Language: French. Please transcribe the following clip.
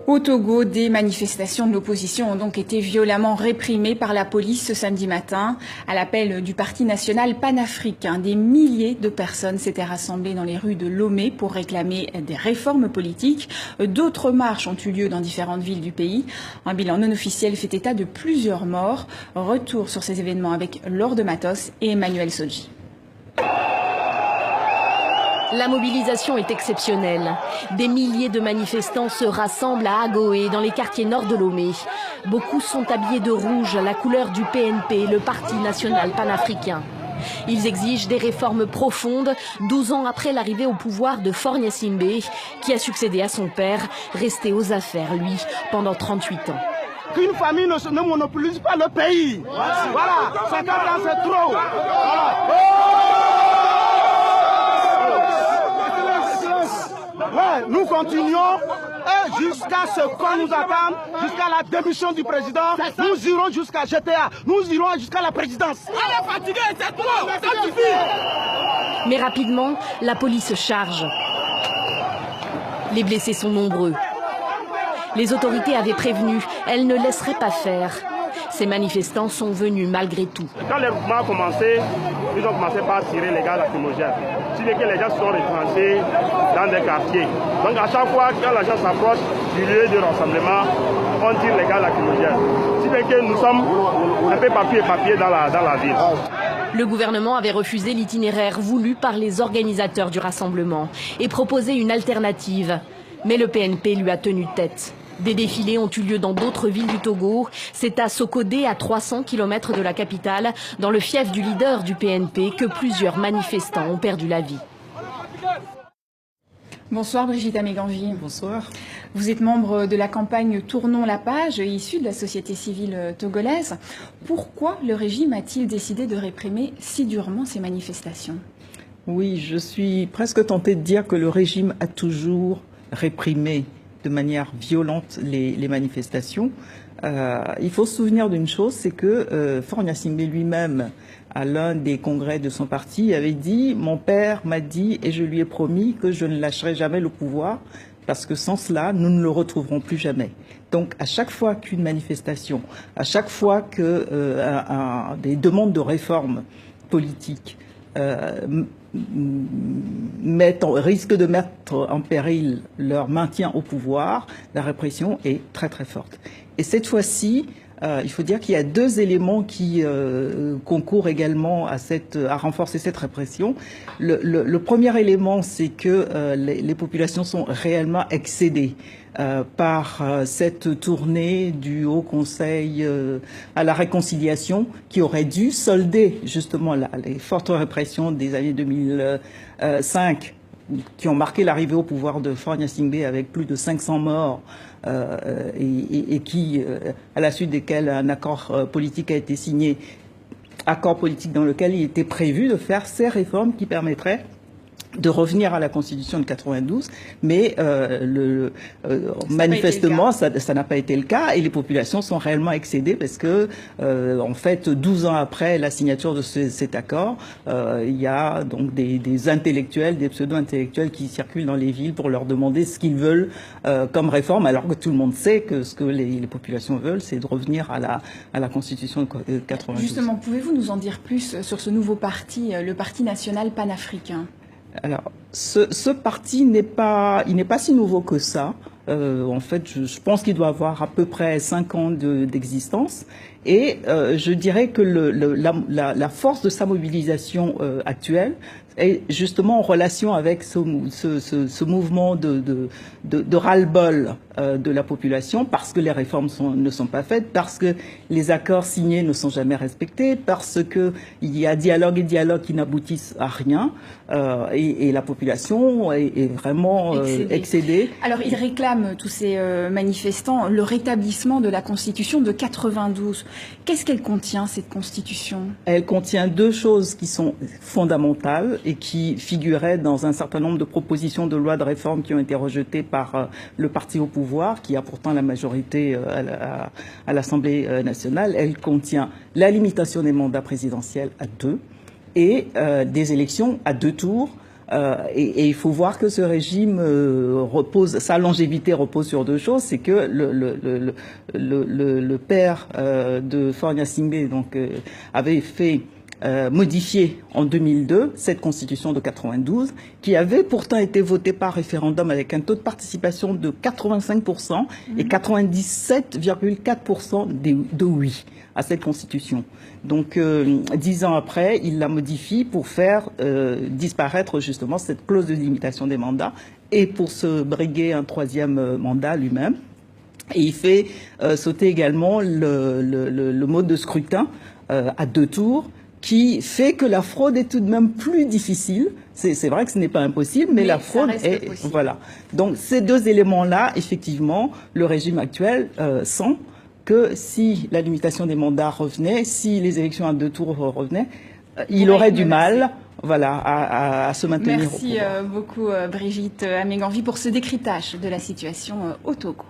Au Togo, des manifestations de l'opposition ont donc été violemment réprimées par la police ce samedi matin. À l'appel du Parti national panafricain, des milliers de personnes s'étaient rassemblées dans les rues de Lomé pour réclamer des réformes politiques. D'autres marches ont eu lieu dans différentes villes du pays. Un bilan non officiel fait état de plusieurs morts. Retour sur ces événements avec Laure de Matos et Emmanuel Sodji. La mobilisation est exceptionnelle. Des milliers de manifestants se rassemblent à Agoé, dans les quartiers nord de Lomé. Beaucoup sont habillés de rouge, la couleur du PNP, le Parti national panafricain. Ils exigent des réformes profondes, 12 ans après l'arrivée au pouvoir de Faure Gnassingbé, qui a succédé à son père, resté aux affaires, lui, pendant 38 ans. Qu'une famille ne monopolise pas le pays. Voilà, 50 ans c'est trop. Voilà. Ouais, nous continuons jusqu'à ce qu'on nous attende, jusqu'à la démission du président. Nous irons jusqu'à GTA, nous irons jusqu'à la présidence. Elle est fatiguée, c'est trop, ça suffit. Mais rapidement, la police charge. Les blessés sont nombreux. Les autorités avaient prévenu, elles ne laisseraient pas faire. Ces manifestants sont venus malgré tout. Quand le mouvement a commencé, ils ont commencé par tirer les gaz lacrymogènes. Si les gens sont retranchés dans des quartiers. Donc à chaque fois, quand les gens s'approchent du lieu de rassemblement, on tire les gaz lacrymogènes. Si bien que nous sommes un peu papier dans la ville. Le gouvernement avait refusé l'itinéraire voulu par les organisateurs du rassemblement et proposé une alternative. Mais le PNP lui a tenu tête. Des défilés ont eu lieu dans d'autres villes du Togo. C'est à Sokodé, à 300 km de la capitale, dans le fief du leader du PNP, que plusieurs manifestants ont perdu la vie. Bonsoir Brigitte Améganvi. Bonsoir. Vous êtes membre de la campagne Tournons la page, issue de la société civile togolaise. Pourquoi le régime a-t-il décidé de réprimer si durement ces manifestations? Oui, je suis presque tentée de dire que le régime a toujours réprimé de manière violente les manifestations. Il faut se souvenir d'une chose, c'est que Faure Gnassingbé lui-même, à l'un des congrès de son parti, avait dit « Mon père m'a dit et je lui ai promis que je ne lâcherai jamais le pouvoir parce que sans cela, nous ne le retrouverons plus jamais. » Donc, à chaque fois qu'une manifestation, à chaque fois que des demandes de réforme politique risque de mettre en péril leur maintien au pouvoir, la répression est très très forte. Et cette fois-ci, il faut dire qu'il y a deux éléments qui concourent également à renforcer cette répression. Le premier élément, c'est que les populations sont réellement excédées par cette tournée du Haut Conseil à la réconciliation qui aurait dû solder justement les fortes répressions des années 2005 qui ont marqué l'arrivée au pouvoir de Faure Gnassingbé avec plus de 500 morts et qui, à la suite desquels un accord politique a été signé, accord politique dans lequel il était prévu de faire ces réformes qui permettraient de revenir à la Constitution de 92, mais manifestement, ça n'a pas été le cas et les populations sont réellement excédées parce que, en fait, 12 ans après la signature de cet accord, il y a donc des intellectuels, des pseudo-intellectuels qui circulent dans les villes pour leur demander ce qu'ils veulent comme réforme, alors que tout le monde sait que ce que les populations veulent, c'est de revenir à la Constitution de 92. Justement, pouvez-vous nous en dire plus sur ce nouveau parti, le Parti national panafricain? Alors, ce parti il n'est pas si nouveau que ça. En fait, je pense qu'il doit avoir à peu près 5 ans d'existence. Et je dirais que la force de sa mobilisation actuelle est justement en relation avec ce mouvement de ras-le-bol de la population, parce que les réformes ne sont pas faites, parce que les accords signés ne sont jamais respectés, parce que il y a dialogue et dialogue qui n'aboutissent à rien, et la population est vraiment excédée. Alors, ils réclament, tous ces manifestants, le rétablissement de la Constitution de 92. Qu'est-ce qu'elle contient, cette Constitution? Elle contient deux choses qui sont fondamentales et qui figuraient dans un certain nombre de propositions de loi de réforme qui ont été rejetées par le parti au pouvoir, qui a pourtant la majorité à l'Assemblée nationale. Elle contient la limitation des mandats présidentiels à 2 et des élections à 2 tours Et il faut voir que ce régime repose, sa longévité repose sur deux choses. C'est que le père de Faure Gnassingbé donc avait fait modifier en 2002 cette constitution de 92 qui avait pourtant été votée par référendum avec un taux de participation de 85% et 97,4% de oui à cette constitution. Donc 10 ans après, il la modifie pour faire disparaître justement cette clause de limitation des mandats et pour se briguer un troisième mandat lui-même. Et il fait sauter également le mode de scrutin à 2 tours, qui fait que la fraude est tout de même plus difficile. C'est vrai que ce n'est pas impossible, mais la fraude est possible. Voilà. Donc ces deux éléments-là, effectivement, le régime actuel sent que si la limitation des mandats revenait, si les élections à 2 tours revenaient, il aurait du mal, voilà, à se maintenir. Merci beaucoup Brigitte Améganvi pour ce décryptage de la situation au Togo.